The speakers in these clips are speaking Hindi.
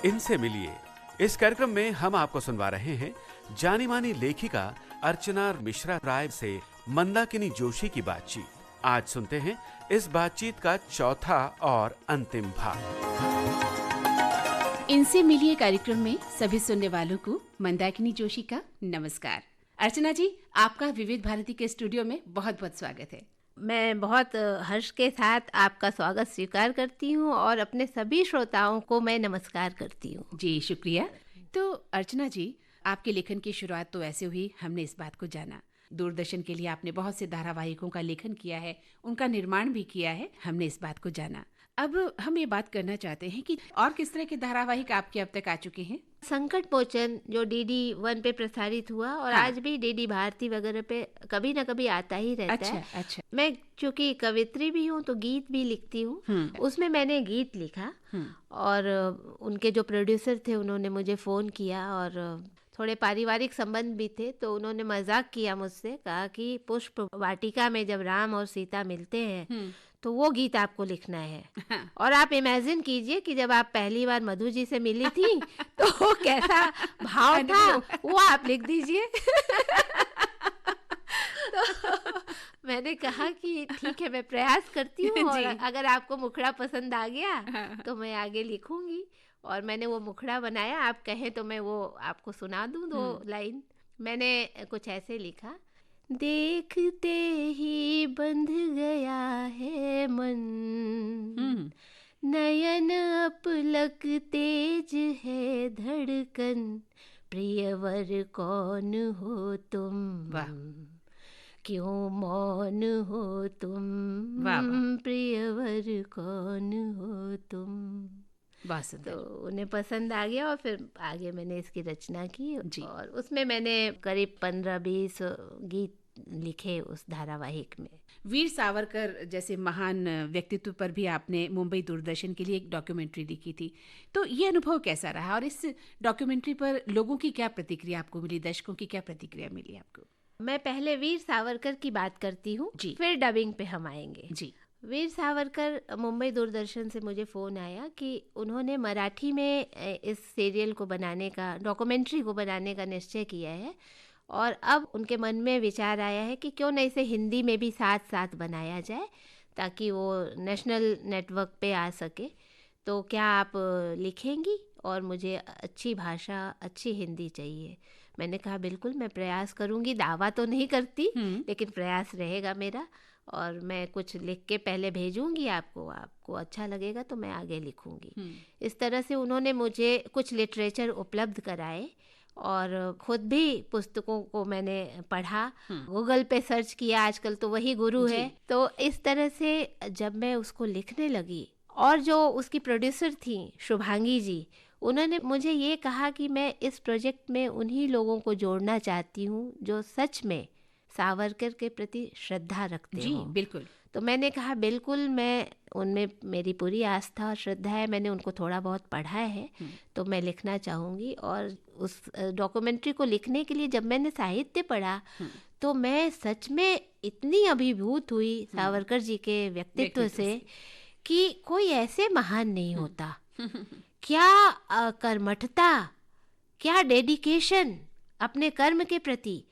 इनसे मिलिए। इस कार्यक्रम में हम आपको सुनवा रहे हैं जानी मानी लेखिका अर्चना मिश्रा राय से मंदाकिनी जोशी की बातचीत। आज सुनते हैं इस बातचीत का चौथा और अंतिम भाग। इनसे मिलिए कार्यक्रम में सभी सुनने वालों को मंदाकिनी जोशी का नमस्कार। अर्चना जी, आपका विविध भारती के स्टूडियो में बहुत बहुत स्वागत है। मैं बहुत हर्ष के साथ आपका स्वागत स्वीकार करती हूँ और अपने सभी श्रोताओं को मैं नमस्कार करती हूँ। जी शुक्रिया। तो अर्चना जी, आपके लेखन की शुरुआत तो ऐसे हुई, हमने इस बात को जाना। दूरदर्शन के लिए आपने बहुत से धारावाहिकों का लेखन किया है, उनका निर्माण भी किया है, हमने इस बात को जाना। अब हम ये बात करना चाहते हैं कि और किस तरह के धारावाहिक आपके अब तक आ चुके हैं। संकट मोचन जो DD 1 पे प्रसारित हुआ और हाँ। आज भी DD भारती वगैरह पे कभी ना कभी आता ही रहता है। अच्छा। मैं चूंकि कवित्री भी हूँ तो गीत भी लिखती हूँ। उसमें मैंने गीत लिखा और उनके जो प्रोड्यूसर थे उन्होंने मुझे फ़ोन किया और थोड़े पारिवारिक संबंध भी थे, तो उन्होंने मजाक किया मुझसे, कहा कि पुष्प वाटिका में जब राम और सीता मिलते हैं तो वो गीत आपको लिखना है। और आप इमेजिन कीजिए कि जब आप पहली बार मधु जी से मिली थी तो वो कैसा भाव था, वो आप लिख दीजिए। तो मैंने कहा कि ठीक है, मैं प्रयास करती हूँ और अगर आपको मुखड़ा पसंद आ गया तो मैं आगे लिखूंगी। और मैंने वो मुखड़ा बनाया, आप कहें तो मैं वो आपको सुना दूं 2 लाइन। मैंने कुछ ऐसे लिखा, देखते ही बंध गया है मन, नयन अपलक तेज है धड़कन, प्रियवर कौन हो तुम, क्यों मौन हो तुम, प्रियवर कौन हो तुम। बस तो उन्हें पसंद आ गया और फिर आगे मैंने इसकी रचना की और उसमें मैंने करीब 15-20 गीत लिखे उस धारावाहिक में। वीर सावरकर जैसे महान व्यक्तित्व पर भी आपने मुंबई दूरदर्शन के लिए एक डॉक्यूमेंट्री लिखी थी, तो ये अनुभव कैसा रहा और इस डॉक्यूमेंट्री पर लोगों की क्या प्रतिक्रिया आपको मिली, दर्शकों की क्या प्रतिक्रिया मिली आपको? मैं पहले वीर सावरकर की बात करती हूँ, फिर डबिंग पे हम आएंगे। जी। वीर सावरकर मुंबई दूरदर्शन से मुझे फ़ोन आया कि उन्होंने मराठी में इस सीरियल को बनाने का, डॉक्यूमेंट्री को बनाने का निश्चय किया है और अब उनके मन में विचार आया है कि क्यों न इसे हिंदी में भी साथ साथ बनाया जाए ताकि वो नेशनल नेटवर्क पे आ सके। तो क्या आप लिखेंगी? और मुझे अच्छी भाषा, अच्छी हिंदी चाहिए। मैंने कहा बिल्कुल, मैं प्रयास करूँगी, दावा तो नहीं करती लेकिन प्रयास रहेगा मेरा और मैं कुछ लिख के पहले भेजूंगी आपको अच्छा लगेगा तो मैं आगे लिखूंगी। इस तरह से उन्होंने मुझे कुछ लिटरेचर उपलब्ध कराए और खुद भी पुस्तकों को मैंने पढ़ा, गूगल पे सर्च किया, आजकल तो वही गुरु है। तो इस तरह से जब मैं उसको लिखने लगी और जो उसकी प्रोड्यूसर थी शुभांगी जी, उन्होंने मुझे ये कहा कि मैं इस प्रोजेक्ट में उन्हीं लोगों को जोड़ना चाहती हूँ जो सच में सावरकर के प्रति श्रद्धा रखते जी, हों। बिल्कुल। तो मैंने कहा बिल्कुल, मैं उनमें मेरी पूरी आस्था और श्रद्धा है, मैंने उनको थोड़ा बहुत पढ़ा है तो मैं लिखना चाहूँगी। और उस डॉक्यूमेंट्री को लिखने के लिए जब मैंने साहित्य पढ़ा तो मैं सच में इतनी अभिभूत हुई सावरकर जी के व्यक्तित्व से कि कोई ऐसे महान नहीं होता। क्या कर्मठता, क्या डेडिकेशन अपने कर्म के प्रति।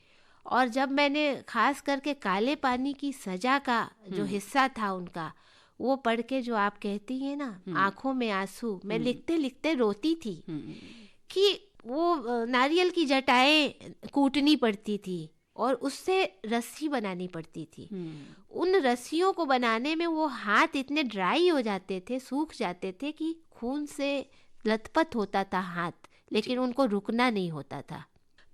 और जब मैंने खास करके काले पानी की सजा का जो हिस्सा था उनका, वो पढ़ के जो आप कहती हैं ना, आंखों में आंसू, मैं लिखते लिखते रोती थी कि वो नारियल की जटाएं कूटनी पड़ती थी और उससे रस्सी बनानी पड़ती थी। उन रस्सियों को बनाने में वो हाथ इतने ड्राई हो जाते थे, सूख जाते थे कि खून से लथपथ होता था हाथ, लेकिन उनको रुकना नहीं होता था।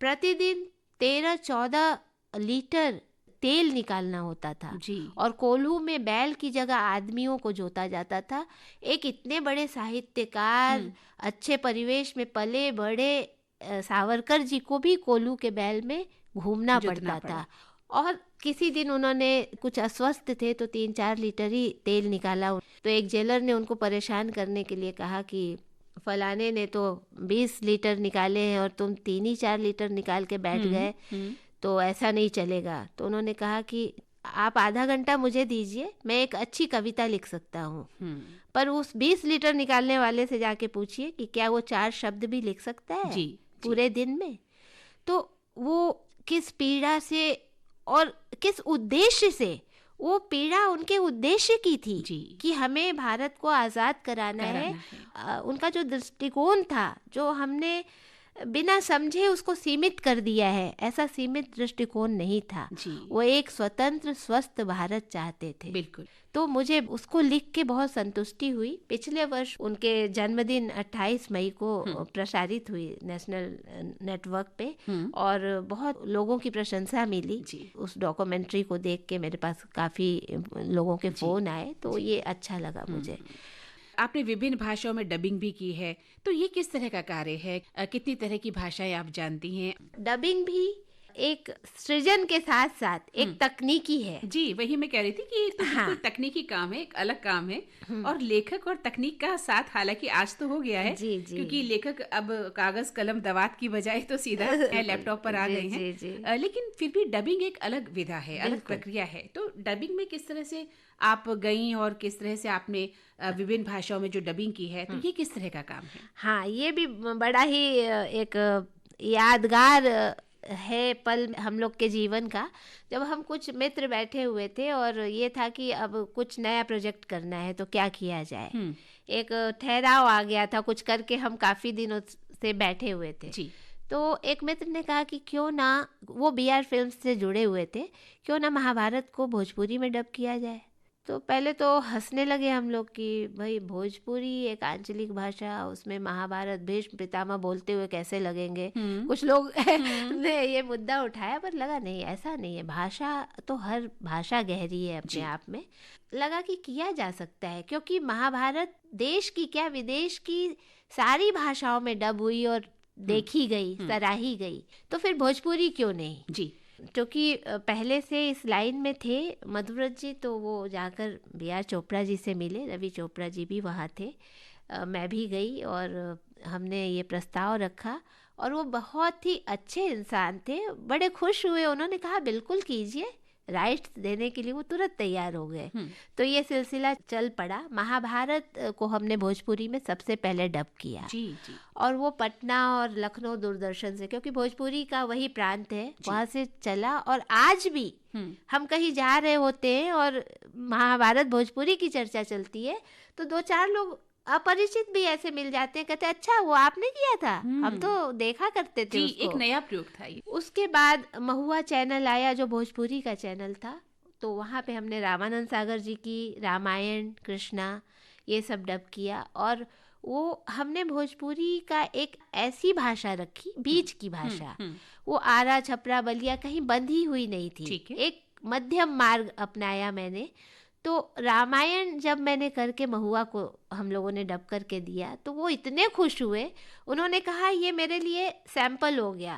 प्रतिदिन 13-14 लीटर तेल निकालना होता था जी। और कोल्हू में बैल की जगह आदमियों को जोता जाता था। एक इतने बड़े साहित्यकार, अच्छे परिवेश में पले बड़े सावरकर जी को भी कोल्हू के बैल में घूमना पड़ता था। और किसी दिन उन्होंने कुछ अस्वस्थ थे तो 3-4 लीटर ही तेल निकाला। तो एक जेलर ने उनको परेशान करने के लिए कहा कि फलाने ने तो 20 लीटर निकाले हैं और तुम 3-4 लीटर निकाल के बैठ गए, तो ऐसा नहीं चलेगा। तो उन्होंने कहा कि आप आधा घंटा मुझे दीजिए, मैं एक अच्छी कविता लिख सकता हूँ। पर उस 20 लीटर निकालने वाले से जाके पूछिए कि क्या वो 4 शब्द भी लिख सकता है जी पूरे दिन में। तो वो किस पीड़ा से और किस उद्देश्य से, वो पीड़ा उनके उद्देश्य की थी जी कि हमें भारत को आज़ाद कराना है। उनका जो दृष्टिकोण था, जो हमने बिना समझे उसको सीमित कर दिया है, ऐसा सीमित दृष्टिकोण नहीं था। जी वो एक स्वतंत्र स्वस्थ भारत चाहते थे। बिल्कुल। तो मुझे उसको लिख के बहुत संतुष्टि हुई। पिछले वर्ष उनके जन्मदिन 28 मई को प्रसारित हुई नेशनल नेटवर्क पे, और बहुत लोगों की प्रशंसा मिली। जी उस डॉक्यूमेंट्री को देख के मेरे पास काफ़ी लोगों के फ़ोन आए, तो ये अच्छा लगा मुझे। आपने विभिन्न भाषाओं में डबिंग भी की है, तो ये किस तरह का कार्य है? कितनी तरह की भाषाएं आप जानती हैं? डबिंग भी एक सृजन के साथ साथ एक तकनीकी है। जी वही मैं कह रही थी कि ये तो बिल्कुल हाँ। तकनीकी काम है, एक अलग काम है। और लेखक और तकनीक का साथ हालांकि आज तो हो गया है, जी, जी। क्योंकि लेखक अब कागज कलम दवात की बजाय तो सीधा लैपटॉप पर आ जी, गए हैं। जी, जी। लेकिन फिर भी डबिंग एक अलग विधा है, अलग बिल्कुल। प्रक्रिया है। तो डबिंग में किस तरह से आप गई और किस तरह से आपने विभिन्न भाषाओं में जो डबिंग की है, तो ये किस तरह का काम है? हाँ, ये भी बड़ा ही एक यादगार है पल हम लोग के जीवन का, जब हम कुछ मित्र बैठे हुए थे और ये था कि अब कुछ नया प्रोजेक्ट करना है तो क्या किया जाए। एक ठहराव आ गया था, कुछ करके हम काफ़ी दिनों से बैठे हुए थे। जी तो एक मित्र ने कहा कि क्यों ना, वो BR फिल्म्स से जुड़े हुए थे, क्यों ना महाभारत को भोजपुरी में डब किया जाए। तो पहले तो हंसने लगे हम लोग कि भाई भोजपुरी एक आंचलिक भाषा, उसमें महाभारत भीष्म पितामह बोलते हुए कैसे लगेंगे। कुछ लोग ने ये मुद्दा उठाया, पर लगा नहीं, ऐसा नहीं है। भाषा तो हर भाषा गहरी है अपने आप में। लगा कि किया जा सकता है, क्योंकि महाभारत देश की क्या विदेश की सारी भाषाओं में डब हुई और देखी गई, सराही गई, तो फिर भोजपुरी क्यों नहीं। जी क्योंकि पहले से इस लाइन में थे मधुव्रत जी, तो वो जाकर BR चोपड़ा जी से मिले, रवि चोपड़ा जी भी वहाँ थे, मैं भी गई और हमने ये प्रस्ताव रखा, और वो बहुत ही अच्छे इंसान थे, बड़े खुश हुए। उन्होंने कहा बिल्कुल कीजिए, राइट्स देने के लिए वो तुरंत तैयार हो गए। तो ये सिलसिला चल पड़ा। महाभारत को हमने भोजपुरी में सबसे पहले डब किया। जी जी और वो पटना और लखनऊ दूरदर्शन से, क्योंकि भोजपुरी का वही प्रांत है, वहाँ से चला। और आज भी हम कहीं जा रहे होते हैं और महाभारत भोजपुरी की चर्चा चलती है, तो 2-4 लोग अपरिचित भी ऐसे मिल जाते हैं, कहते हैं अच्छा वो आपने किया था, हम तो देखा करते थे जी उसको। एक नया प्रयोग था ये। उसके बाद महुआ चैनल आया, जो भोजपुरी का चैनल था, तो वहाँ पे हमने रामानंद सागर जी की रामायण, कृष्णा, ये सब डब किया। और वो हमने भोजपुरी का एक ऐसी भाषा रखी, बीच की भाषा, वो आरा छपरा बलिया कहीं बंधी हुई नहीं थी, ठीक है। एक मध्यम मार्ग अपनाया मैंने। तो रामायण जब मैंने करके महुआ को हम लोगों ने डब करके दिया, तो वो इतने खुश हुए, उन्होंने कहा ये मेरे लिए सैंपल हो गया,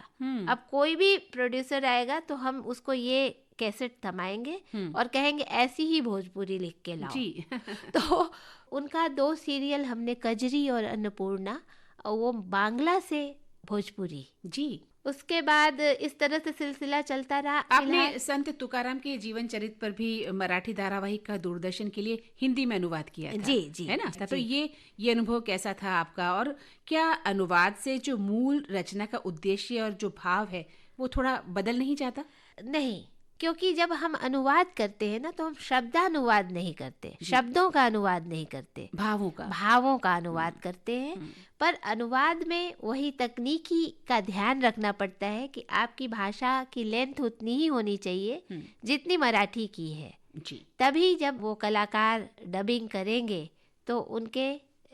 अब कोई भी प्रोड्यूसर आएगा तो हम उसको ये कैसेट थमाएंगे और कहेंगे ऐसी ही भोजपुरी लिख के लाओ। जी तो उनका 2 सीरियल हमने, कजरी और अन्नपूर्णा, और वो बांग्ला से भोजपुरी। जी उसके बाद इस तरह से सिलसिला चलता रहा। आपने संत तुकाराम के जीवन चरित्र पर भी मराठी धारावाहिक का दूरदर्शन के लिए हिंदी में अनुवाद किया था। जी जी है ना। जी। तो ये अनुभव कैसा था आपका, और क्या अनुवाद से जो मूल रचना का उद्देश्य और जो भाव है वो थोड़ा बदल नहीं जाता? नहीं, क्योंकि जब हम अनुवाद करते हैं ना, तो हम शब्दानुवाद नहीं करते, शब्दों का अनुवाद नहीं करते, भावों का अनुवाद करते हैं। पर अनुवाद में वही तकनीकी का ध्यान रखना पड़ता है कि आपकी भाषा की लेंथ उतनी ही होनी चाहिए जितनी मराठी की है। जी तभी जब वो कलाकार डबिंग करेंगे तो उनके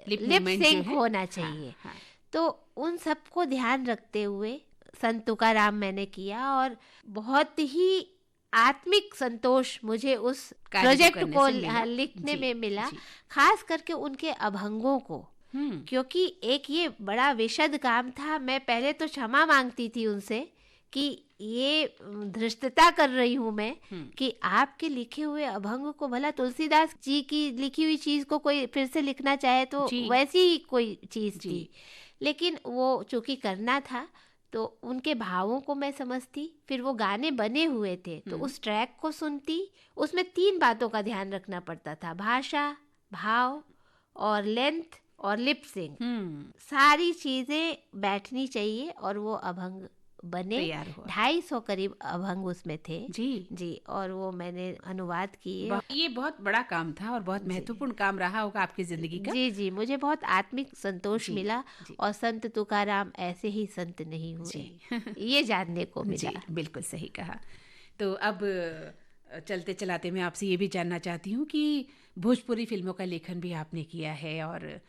लिप सिंक होना चाहिए। हाँ। तो उन सबको ध्यान रखते हुए संत तुकाराम मैंने किया, और बहुत ही आत्मिक संतोष मुझे उस प्रोजेक्ट को लिखने में मिला, खास करके उनके अभंगों को, क्योंकि एक ये बड़ा विशद काम था। मैं पहले तो क्षमा मांगती थी उनसे कि ये धृष्टता कर रही हूँ मैं कि आपके लिखे हुए अभंग को, भला तुलसीदास जी की लिखी हुई चीज़ को कोई फिर से लिखना चाहे तो वैसी ही कोई चीज़ थी, लेकिन वो चूँकि करना था तो उनके भावों को मैं समझती। फिर वो गाने बने हुए थे तो उस ट्रैक को सुनती, उसमें 3 बातों का ध्यान रखना पड़ता था, भाषा, भाव और लेंथ और लिप सिंक, सारी चीजें बैठनी चाहिए और वो अभंग बने। तैयार हुआ। 250 करीब अभंग उसमें थे जी। और वो मैंने अनुवाद किए। ये बहुत बड़ा काम था और बहुत महत्वपूर्ण काम रहा होगा आपकी जिंदगी का। जी, मुझे बहुत आत्मिक संतोष मिला और संत तुकाराम ऐसे ही संत नहीं हुए ये जानने को मिला। बिल्कुल सही कहा। तो अब चलते चलाते मैं आपसे ये भी जानना चाहती हूँ कि भोजपुरी फिल्मों का लेखन भी आपने किया है और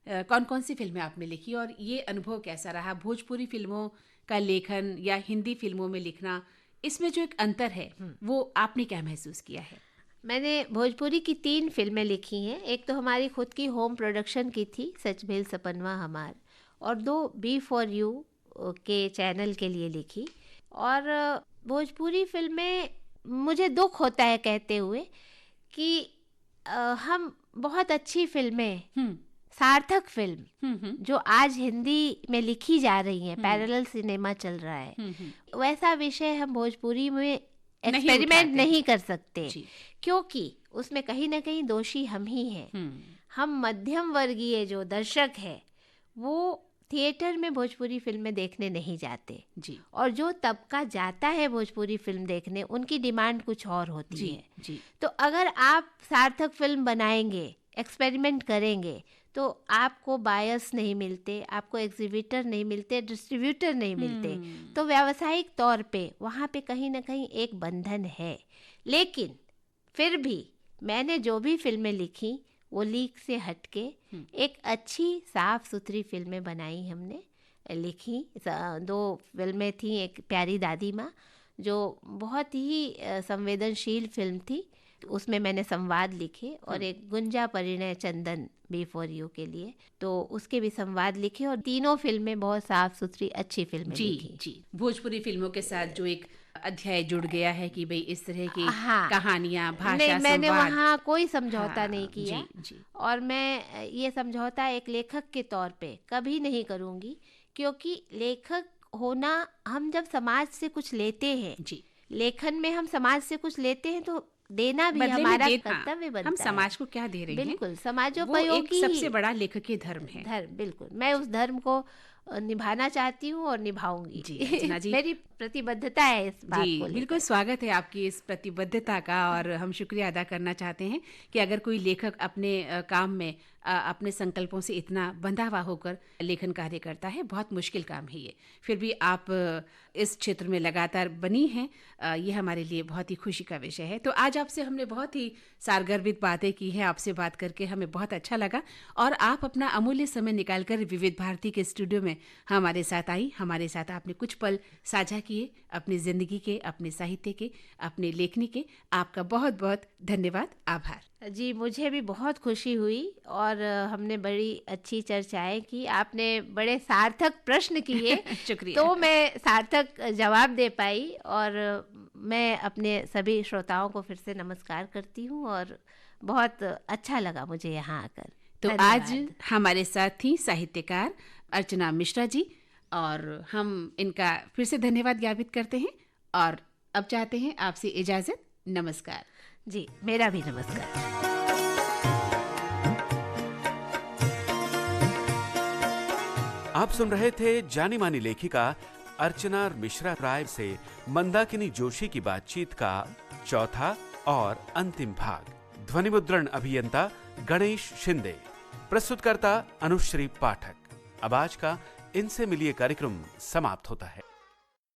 कौन कौन सी फिल्में आपने लिखी और ये अनुभव कैसा रहा? भोजपुरी फिल्मों का लेखन या हिंदी फिल्मों में लिखना, इसमें जो एक अंतर है वो आपने क्या महसूस किया है? मैंने भोजपुरी की 3 फिल्में लिखी हैं। एक तो हमारी खुद की होम प्रोडक्शन की थी, सच भेल सपनवा हमार, और 2 बी फॉर यू के चैनल के लिए लिखी। और भोजपुरी फिल्में, मुझे दुख होता है कहते हुए कि हम बहुत अच्छी फिल्में, सार्थक फिल्म जो आज हिंदी में लिखी जा रही हैं, पैरेलल सिनेमा चल रहा है, वैसा विषय हम भोजपुरी में एक्सपेरिमेंट नहीं कर सकते क्योंकि उसमें कहीं ना कहीं दोषी हम ही हैं। हम मध्यम वर्गीय जो दर्शक है वो थिएटर में भोजपुरी फिल्में देखने नहीं जाते जी। और जो तबका जाता है भोजपुरी फिल्म देखने, उनकी डिमांड कुछ और होती है। तो अगर आप सार्थक फिल्म बनाएंगे, एक्सपेरिमेंट करेंगे, तो आपको बायस नहीं मिलते, आपको एग्जीबिटर नहीं मिलते, डिस्ट्रीब्यूटर नहीं मिलते। तो व्यावसायिक तौर पे वहाँ पे कहीं ना कहीं एक बंधन है। लेकिन फिर भी मैंने जो भी फिल्में लिखी वो लीक से हटके एक अच्छी साफ सुथरी फिल्में बनाई, हमने लिखी। 2 फिल्में थी, एक प्यारी दादी माँ जो बहुत ही संवेदनशील फिल्म थी, उसमें मैंने संवाद लिखे, और एक गुंजा परिणय चंदन बी फॉर यू के लिए, तो उसके भी संवाद लिखे। और तीनों फिल्में बहुत साफ सुथरी अच्छी फिल्में लिखी। जी। भोजपुरी फिल्मों के साथ जो एक अध्याय जुड़ गया है कि भाई इस तरह की कहानियां, भाषा, नहीं, मैंने संवाद, वहाँ कोई समझौता नहीं किया। जी। और मैं ये समझौता एक लेखक के तौर पे कभी नहीं करूँगी, क्योंकि लेखक होना, हम जब समाज से कुछ लेते हैं, लेखन में हम समाज से कुछ लेते हैं तो देना भी हमारा कर्तव्य बनता है। हम समाज को क्या दे रहे हैं? बिल्कुल, समाजोपयोगी सबसे बड़ा लेखक धर्म है। बिल्कुल, मैं उस धर्म को निभाना चाहती हूँ और निभाऊंगी। जी। मेरी प्रतिबद्धता है इस बात को लेकर। बिल्कुल स्वागत है आपकी इस प्रतिबद्धता का, और हम शुक्रिया अदा करना चाहते हैं कि अगर कोई लेखक अपने काम में अपने संकल्पों से इतना बंधा हुआ होकर लेखन कार्य करता है, बहुत मुश्किल काम है ये। फिर भी आप इस क्षेत्र में लगातार बनी हैं, ये हमारे लिए बहुत ही खुशी का विषय है। तो आज आपसे हमने बहुत ही सारगर्भित बातें की हैं, आपसे बात करके हमें बहुत अच्छा लगा, और आप अपना अमूल्य समय निकालकर विविध भारती के स्टूडियो में हमारे साथ आई, हमारे साथ आपने कुछ पल साझा किए अपनी जिंदगी के, अपने साहित्य के, अपने लेखनी के। आपका बहुत बहुत धन्यवाद, आभार। जी, मुझे भी बहुत खुशी हुई और हमने बड़ी अच्छी चर्चाएं की, आपने बड़े सार्थक प्रश्न किए शुक्रिया। तो मैं सार्थक जवाब दे पाई, और मैं अपने सभी श्रोताओं को फिर से नमस्कार करती हूँ और बहुत अच्छा लगा मुझे यहाँ आकर। तो आज हमारे साथ थी साहित्यकार अर्चना मिश्रा जी, और हम इनका फिर से धन्यवाद ज्ञापित करते हैं और अब चाहते हैं आपसे इजाजत। नमस्कार। जी, मेरा भी नमस्कार। आप सुन रहे थे जानी मानी लेखिका अर्चना मिश्रा राय से मंदाकिनी जोशी की बातचीत का चौथा और अंतिम भाग। ध्वनि मुद्रण अभियंता गणेश शिंदे, प्रस्तुतकर्ता अनुश्री पाठक। अब आज का इनसे मिलिए कार्यक्रम समाप्त होता है।